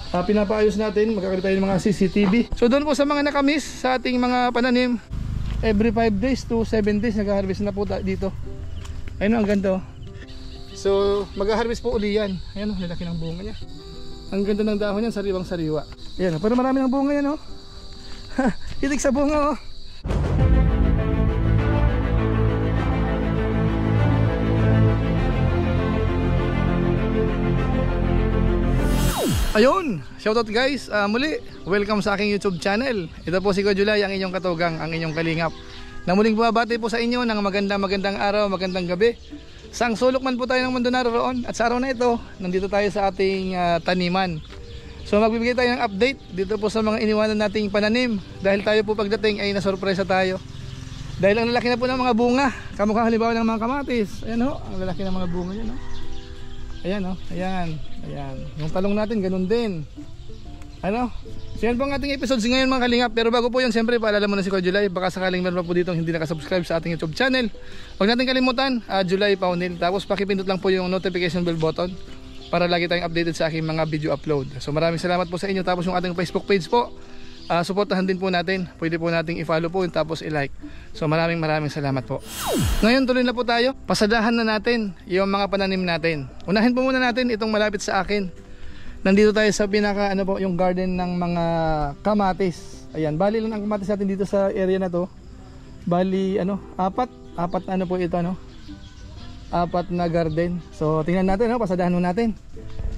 Pinapaayos natin, magkakaroon tayo ng mga CCTV. So doon po sa mga nakamiss sa ating mga pananim, every 5 days to 7 days nag-harvest na po dito. Ayun, ang ganda. So mag-harvest po uli yan. Ayan, lalaki ng bunga niya. Ang ganda ng dahon yan, sariwang sariwa. Ayan, pero marami ng bunga yan, oh. Itig sa bunga, oh. Ayun, shoutout guys, muli, welcome sa aking YouTube channel. Ito po si Kuya Julay, ang inyong katugang, ang inyong kalingap, na muling bumabati po sa inyo ng magandang araw, magandang gabi. Saang sulok man po tayo ng mundo naroon. At sa araw na ito, nandito tayo sa ating taniman. So magbibigay tayo ng update dito po sa mga iniwanan nating pananim. Dahil tayo po pagdating ay nasurpresa tayo. Dahil ang lalaki na po ng mga bunga, kamukhang halimbawa ng mga kamatis. Ayan ho, ang lalaki ng mga bunga yan ho. Ayan o, ayan, ayan. Yung talong natin, ganun din. Ano? So yan po ang ating episodes ngayon mga kalingap. Pero bago po yun, siyempre paalala mo na si Kuya Julay. Baka sakaling meron pa po dito hindi nakasubscribe sa ating YouTube channel. Huwag natin kalimutan, Julay Paunil. Tapos pakipindot lang po yung notification bell button para lagi tayong updated sa aking mga video upload. So maraming salamat po sa inyo. Tapos yung ating Facebook page po, supportahan din po natin. Pwede po nating i-follow po tapos i-like. So maraming salamat po. Ngayon tuloy na po tayo. Pasadahan na natin yung mga pananim natin. Unahin po muna natin itong malapit sa akin. Nandito tayo sa pinaka ano po, yung garden ng mga kamatis. Ayan, bali lang ang kamatis natin dito sa area na to. Bali ano, apat ano po ito ano. Apat na garden. So tingnan natin no, pasadahan mo natin.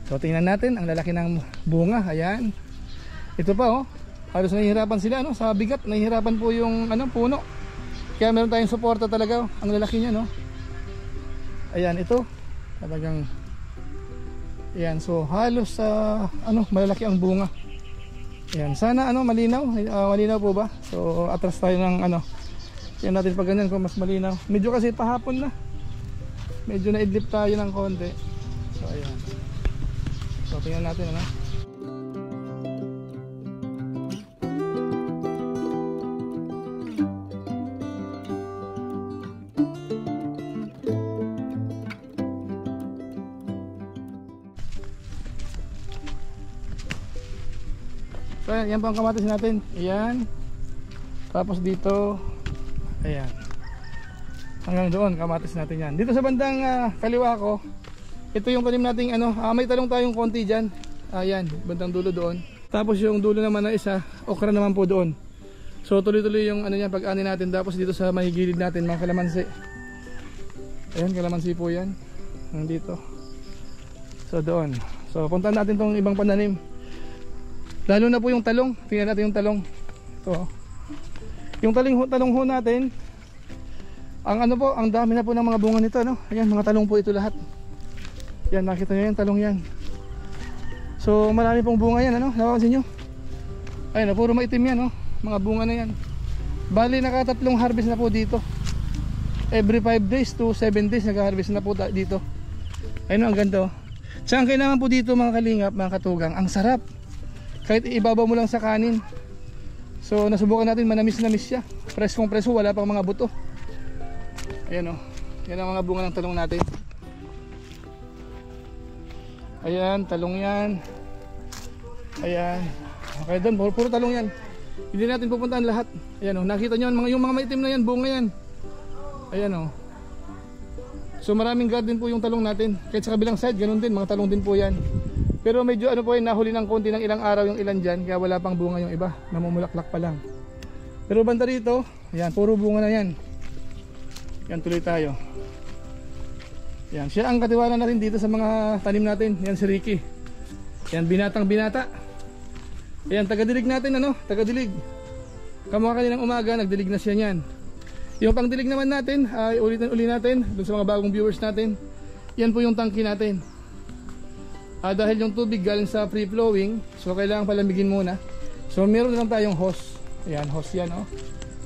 So tingnan natin ang lalaki ng bunga. Ayan. Ito pa oh. Halos nahihirapan sila no, sa bigat, nahihirapan po yung ano, puno. Kaya meron tayong suporta talaga, ang lalaki niya no. Ayan, ito. Talagang ayan, so halos ano, malalaki ang bunga. Ayan, sana ano, malinaw, malinaw po ba? So atras tayo ng ano. Yan natin pag ganyan kung mas malinaw. Medyo kasi pahapon na. Medyo naidlip tayo ng konti. So ayan. So tingnan natin ano. So yan po ang kamatis natin. Ayan. Tapos dito, ayan. Hanggang doon kamatis natin yan. Dito sa bandang kaliwa ko, ito yung tanim nating ano, may talong tayong konti dyan. Ayan, bandang dulo doon. Tapos yung dulo naman na isa, okra naman po doon. So tuloy-tuloy yung ano yan, pag-ani natin. Tapos dito sa mahigilid natin, mga kalamansi. Ayan, kalamansi po yan. Nandito. So doon. So puntahan natin tong ibang pananim. Lalo na po yung talong. Tingnan natin yung talong. Ito. Yung talong ho natin, ang ano po, ang dami na po ng mga bunga nito, no? Ayan, mga talong po ito lahat. Yan, nakita nyo yan, talong yan. So, marami pong bunga yan, ano? Napapansin nyo? Ayan, puro maitim yan, no? Mga bunga na yan. Bali, nakatatlong harvest na po dito. Every 5 days to 7 days nag-harvest na po dito. Ayun, ang ganda, oh. Tsaka ang kailangan po dito, mga kalingap, mga katugang, ang sarap. Kahit ibabaw mo lang sa kanin. So nasubukan natin, manamis siya. Preskong preso, wala pang mga buto. Ayan o, yan ang mga bunga ng talong natin. Ayan, talong yan. Ayan. Okay doon, puro talong yan. Hindi natin pupuntaan lahat. Ayan o, nakita nyo yung mga maitim na yan, bunga yan. Ayan o. So maraming garden po yung talong natin. Kahit sa kabilang side, ganun din, mga talong din po yan. Pero medyo ano po yun, nahuli ng konti ng ilang araw yung ilan dyan. Kaya wala pang bunga yung iba, namumulaklak pa lang. Pero banda rito, ayan, puro bunga na yan. Yan, tuloy tayo. Yan, siya ang katiwala na rin dito sa mga tanim natin. Yan si Ricky. Yan, binatang binata. Ayan, tagadilig natin ano, tagadilig. Kamukha kaninang umaga, nagdilig na siya niyan. Yung pangdilig naman natin, ay ulitin natin dun sa mga bagong viewers natin. Yan po yung tangki natin. Dahil yung tubig galing sa free flowing, so kailangan palamigin muna. So meron lang tayong hose. Ayan, hose yan oh.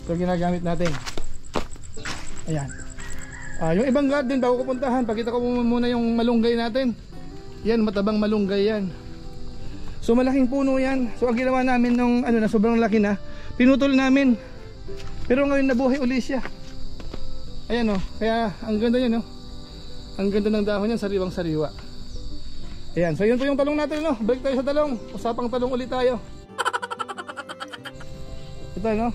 So ginagamit natin. Ayan. Yung ibang garden bago ko puntahan, pakita ko muna yung malunggay natin. Yan, matabang malunggay yan. So malaking puno yan. So ang ginawa namin nung ano na sobrang laki na, pinutol namin. Pero ngayon nabuhay uli siya. Ayan oh, kaya ang ganda niya no. Ang ganda ng dahon niya, sariwang sariwa. Ayan, so yun po yung talong natin, no? Balik tayo sa talong. Usapang talong ulit tayo. Ito, no?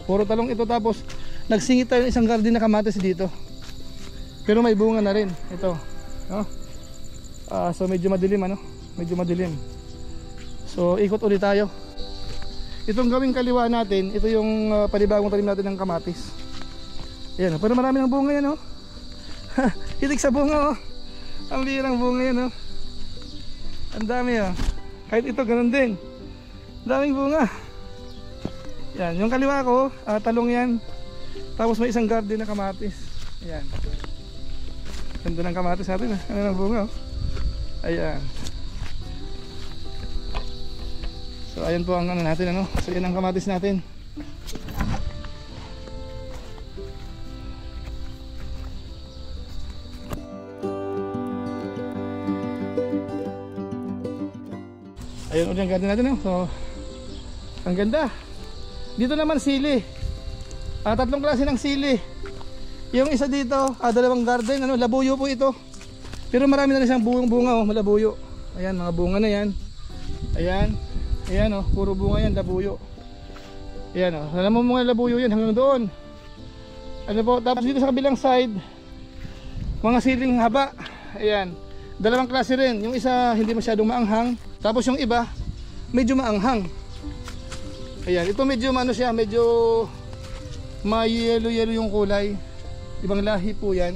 Puro talong ito, tapos nagsingit tayo ng isang garden na kamatis dito. Pero may bunga na rin. Ito, no? So medyo madilim, ano? Medyo madilim. So ikot ulit tayo. Itong gawing kaliwa natin, ito yung panibagong tanim natin ng kamatis. Ayan, pero marami ng bunga yan, no? Hitik sa bunga, oh. Ang birang bunga yan, oh. Ang dami, oh. Kahit ito ganun din. Daming bunga. Yan, yung kaliwa ko, talong yan. Tapos may isang garden na kamatis. Ayan. Ganda ng kamatis natin, ano ng bunga, oh. Ayan. So ayan po ang ano natin, ano. So yan ang kamatis natin. Ayun ulit ang garden natin, no? So ang ganda. Dito naman sili. Tatlong klase ng sili. Yung isa dito, dalawang garden, ano, labuyo po ito. Pero marami na rin siyang bunga, oh, malabuyo. Ayan, mga bunga na yan. Ayan. Ayan, oh, puro bunga yan, labuyo. Ayan, oh. Alam mo mga labuyo yan hanggang doon. Ano po, tapos dito sa kabilang side, mga siling haba. Ayan. Dalawang klase rin. Yung isa hindi masyadong maanghang. Tapos yung iba medyo maanghang. Ayan, ito medyo ano siya, medyo ma-yellow yung kulay. Ibang lahi po yan.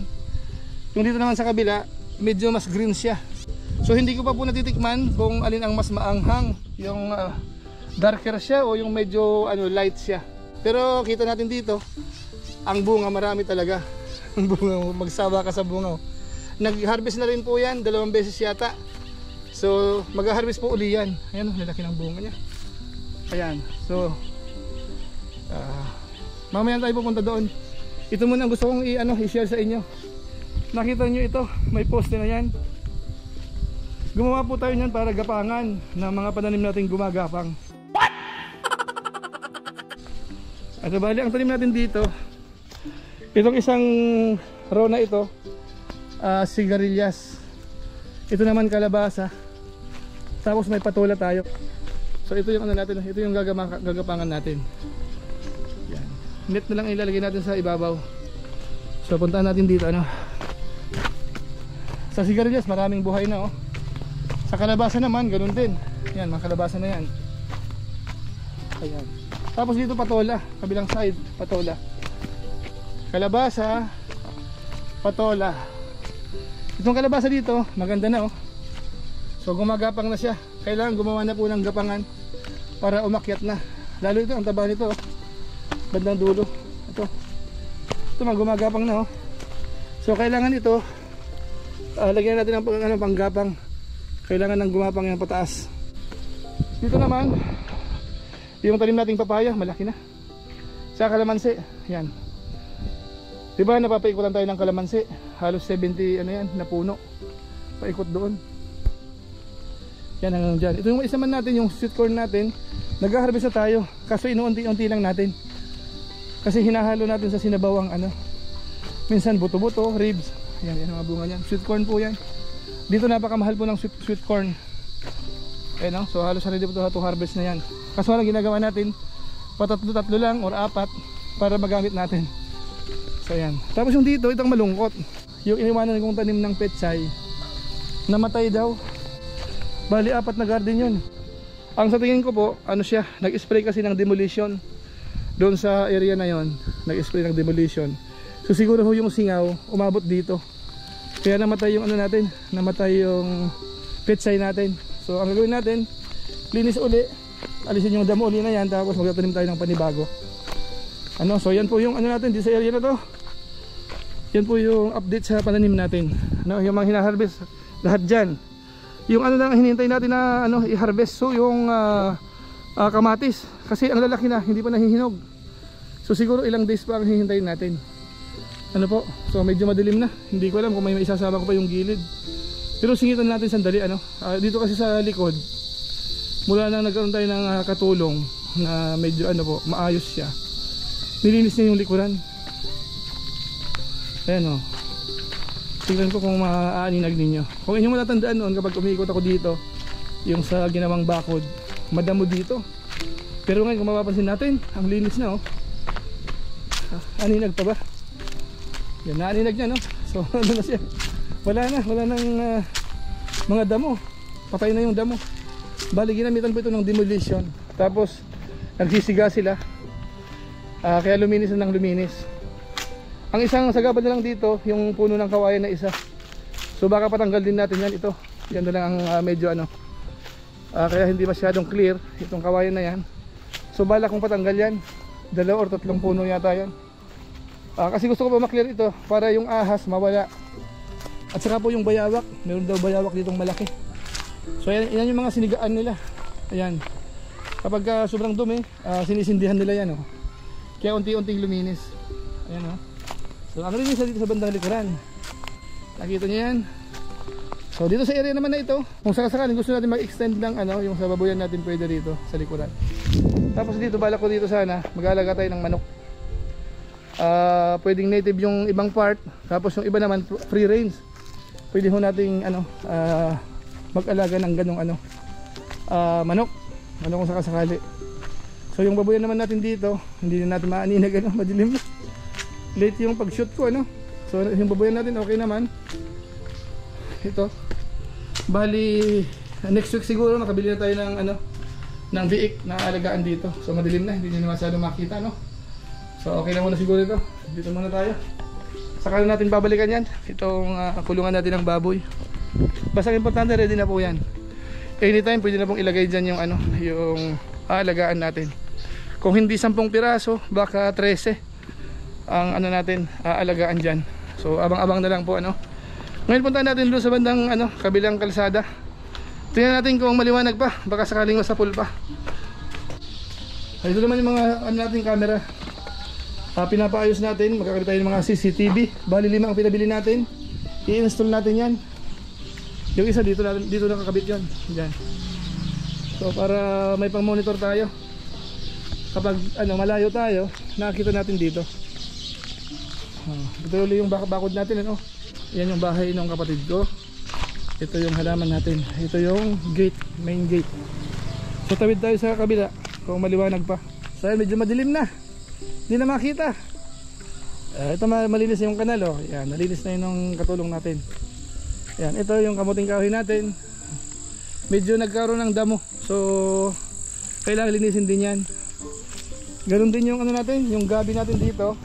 Yung dito naman sa kabila, medyo mas green siya. So hindi ko pa po natitikman kung alin ang mas maanghang, yung darker siya o yung medyo ano, light siya. Pero kita natin dito, ang bunga marami talaga. Ang bunga, magsawa ka sa bunga. Nag-harvest na rin po yan, 2 beses yata. So mag-harvest po uli yan. Ayan, lalaki ng bunga niya. Ayan, so mamaya tayo pupunta doon. Ito muna ang gusto kong i-share sa inyo. Nakita nyo ito, may poste na yan. Gumawa po tayo niyan para gapangan ng mga pananim natin gumagapang. What? At bali ang tanim natin dito, itong isang row na ito, sigarilyas. Ito naman kalabasa. Tapos may patola tayo. So ito yung ano natin, ito yung gagapangan natin. Yan. Net na lang ilalagay natin sa ibabaw. So puntahan natin dito, ano. Sa sigarilyas maraming buhay na, oh. Sa kalabasa naman ganoon din. Yan, mga kalabasa na yan. Ayan. Tapos dito patola, kabilang side, patola. Kalabasa, patola. Itong kalabasa dito, maganda na, oh. So gumagapang na siya. Kailangan gumawa na po ng gapangan para umakyat na. Lalo ito, ang taba nito, oh. Bandang dulo. Ito gumagapang na, oh. So kailangan ito, lagyan natin ng panggapang. Kailangan ng gumapang yung pataas. Dito naman, yung tanim nating papaya, malaki na. Sa kalamansi, yan. Diba napapaikutan tayo ng kalamansi? Halos 70 ano yan, na puno. Paikot doon. Yan hanggang dyan. Ito yung isa man natin, yung sweet corn natin. Nag-harvest na tayo. Kaso inuunti-unti lang natin. Kasi hinahalo natin sa sinabawang ano. Minsan buto-buto, ribs. Yan, yan mga bunga niyan. Sweet corn po yan. Dito napakamahal po ng sweet corn. Eh no? So halos ready po to harvest na yan. Kaso lang ginagawa natin, patatlo-tatlo lang or 4 para magamit natin. So yan. Tapos yung dito, itong malungkot. Yung iniwanan kong tanim ng pechay, namatay daw. Bali 4 na garden yun. Ang sa tingin ko po, ano siya, nag-spray kasi ng demolition. Doon sa area na yon, nag-spray ng demolition. So siguro ho yung singaw, umabot dito. Kaya namatay yung ano natin, namatay yung pechay natin. So ang gagawin natin, linis uli, alisin yung damo uli na yan, tapos magtatanim tayo ng panibago. Ano, so yan po yung ano natin dito sa area na to. Yan po yung update sa pananim natin. Ano, yung mga hina-harvest lahat diyan. Yung ano lang hinihintay natin na ano i-harvest, so yung kamatis kasi ang lalaki na, hindi pa nahihinog. So siguro ilang days pa ang hihintayin natin. Ano po? So medyo madilim na. Hindi ko alam kung may isasama ko pa yung gilid. Pero singitan natin sandali, ano. Dito kasi sa likod, mula na nagkaroon tayo ng katulong na medyo ano po, maayos siya. Nilinis niya yung likuran. Ayan, oh. Tingnan ko kung maaaninag ninyo. Kung inyong matatandaan noon kapag umiikot ako dito, yung sa ginawang bakod, madamo dito. Pero ngayon kung mapapansin natin, ang linis na oh. Aninag pa ba? Yan, naaninag niya no. So ano na siya? Wala nang mga damo. Patay na yung damo. Bali ginamitan po ito ng demolition. Tapos nagsisiga sila. Kaya luminis na ng luminis. Ang isang sagabal na lang dito, yung puno ng kawayan na isa. So baka patanggal din natin yan ito. Yan na lang ang medyo ano. Kaya hindi masyadong clear itong kawayan na yan. So bala kung patanggal yan. 2 or 3 puno yata yan. Kasi gusto ko pa maklear ito para yung ahas mawala. At saka po yung bayawak. Meron daw bayawak ditong malaki. So yan yung mga sinigaan nila. Ayan. Kapag sobrang dumi, sinisindihan nila yan oh. Kaya unti-unting luminis. Ayan oh. So ang linis dito sa bandang likuran. Nakita niyo yan. So dito sa area naman na ito, kung sakasakaling gusto natin mag-extend ng ano, yung sa babuyan natin pwede dito sa likuran. Tapos dito balak ko dito sana mag-aalaga tayo ng manok. Pwedeng native yung ibang part, tapos yung iba naman free range. Pwede ho nating ano, mag-alaga ng ganong ano, manok kung sakasakali. So yung babuyan naman natin dito, hindi na natin maaninag ano, madilim. Late yung pag-shoot ko ano. So yung babuyan natin okay naman. Ito. Bali next week siguro makabili na tayo ng ano, ng biik na alagaan dito. So madilim na, hindi na masyado makita no. So okay na muna siguro ito. Dito muna tayo. Saka na natin babalikan yan. Itong kulungan natin ng baboy. Basta importante ready na po yan. Anytime pwede na pong ilagay dyan yung ano, yung aalagaan natin. Kung hindi 10 piraso, baka 13 ang ano natin aalagaan dyan. So abang-abang na lang po ano. Ngayon punta natin doon sa bandang ano, kabilang kalsada. Tingnan natin kung maliwanag pa, baka sakaling masapul pa. Ay, ito naman yung mga ano natin camera. Pinapaayos natin, magkakabit tayo ng mga CCTV. Bali 5 ang pinabili natin. I-install natin yan. Yung isa dito nakakabit yan. Diyan. So para may pang monitor tayo. Kapag ano, malayo tayo, nakikita natin dito. Ito ulit yung bakod natin ano. Yan yung bahay ng kapatid ko. Ito yung halaman natin. Ito yung gate, main gate. So tawid tayo sa kabila kung maliwanag pa. So medyo madilim na, hindi na makita. Ito malinis yung kanal oh. Yan, nalinis na yun ng katulong natin. Yan, ito yung kamuting kahoy natin. Medyo nagkaroon ng damo. So kailangan linisin din yan. Ganon din yung ano natin, yung gabi natin dito.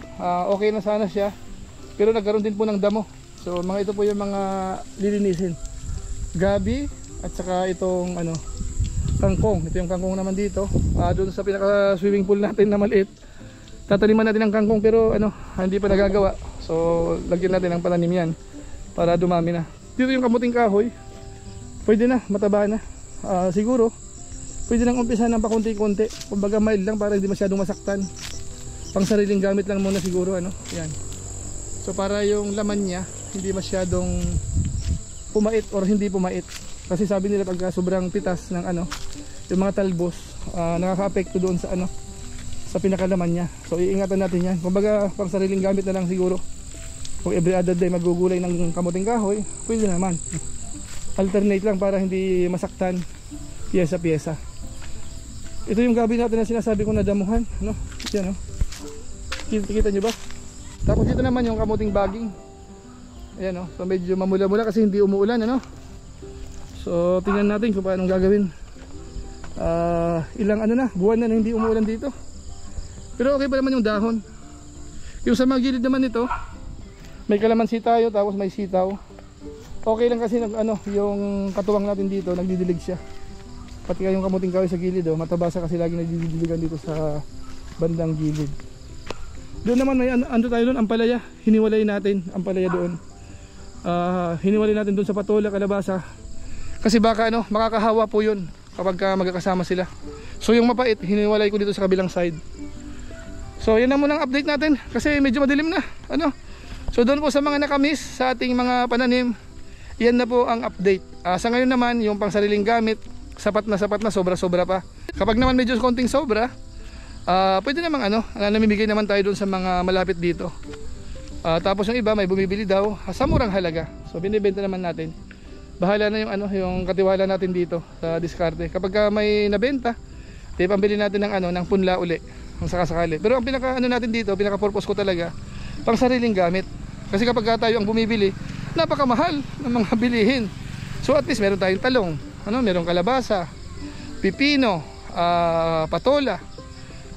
Okay na sana siya. Pero nagkaroon din po ng damo. So mga ito po yung mga lilinisin. Gabi at saka itong ano, kangkong. Ito yung kangkong naman dito. Doon sa pinaka swimming pool natin na maliit. Tataniman natin ng kangkong pero ano, hindi pa nagagawa. So lagyan natin ng pananim yan para dumami na. Dito yung kamuting kahoy. Pwede na, mataba na. Siguro pwede nang umpisa ng pakunti-kunti. Kumbaga mild lang para hindi masyadong masaktan. Pang sariling gamit lang muna siguro ano. Yan. So para yung laman niya hindi masyadong pumait or hindi pumait. Kasi sabi nila pagka sobrang pitas ng ano, yung mga talbos, nakaka-apekto doon sa ano, sa pinakalaman niya. So iingatan natin yan. Kumbaga pang sariling gamit na lang siguro. Kung every other day magugulay ng kamuting kahoy, pwede naman. Alternate lang para hindi masaktan piyesa-piyesa. Ito yung gabi natin na sinasabi ko na damuhan, no? Yan, no? Kita nyo ba? Tapos dito naman yung kamuting baging. Ayan, no? So medyo mamula-mula kasi hindi umuulan, ano? So tingnan natin kung paano gagawin. Ilang ano na, buwan na hindi umuulan dito. Pero okay pa naman yung dahon. Yung sa mga gilid naman nito, may kalamansi tayo, tapos may sitaw. Okay lang kasi ano, yung katuwang natin dito, nagdidilig siya. Pati yung kamuting kahoy sa gilid, oh, matabasa kasi lagi nagdidiligan dito sa bandang gilid. Doon naman may ando tayo doon, ampalaya. Hiniwalay natin ampalaya doon. Hiniwalay natin doon sa patola, kalabasa. Kasi baka ano, makakahawa po yun kapag magkakasama sila. So yung mapait, hiniwalay ko dito sa kabilang side. So yan na muna ang update natin kasi medyo madilim na. Ano? So doon po sa mga nakamiss sa ating mga pananim, yan na po ang update. Sa ngayon naman, yung pang sariling gamit, sapat na, sobra-sobra pa. Kapag naman medyo konting sobra, pwede namang ano, namimigay naman tayo doon sa mga malapit dito. Tapos yung iba may bumibili daw sa murang halaga. So binibenta naman natin. Bahala na yung yung katiwala natin dito sa diskarte. Kapag may nabenta, pambili natin ng punla uli kung sakasakali. Pero ang pinaka natin dito, pinaka purpose ko talaga, pang sariling gamit. Kasi kapag tayo ang bumibili, napakamahal ng mga bilihin. So at least meron tayong talong, meron kalabasa, pipino, patola,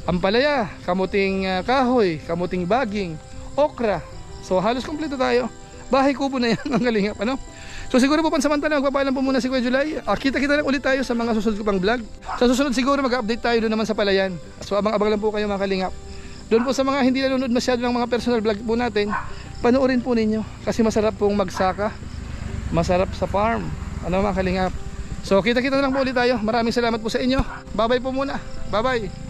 ampalaya, kamuting kahoy, kamuting baging, okra. So halos kompleto tayo. Bahay kubo na yan ang kalingap, So siguro po pansamantala magpapaalam po muna si Kuya July. Kita-kita lang ulit tayo sa mga susunod ko pang vlog. Sa susunod siguro mag-update tayo doon naman sa palayan. So abang-abang lang po kayo mga kalingap. Doon po sa mga hindi nanonood masyado ng mga personal vlog po natin, panoorin po ninyo kasi masarap pong magsaka. Masarap sa farm. Mga kalingap. So kita-kita na lang po ulit tayo. Maraming salamat po sa inyo. Bye-bye po muna. Bye-bye.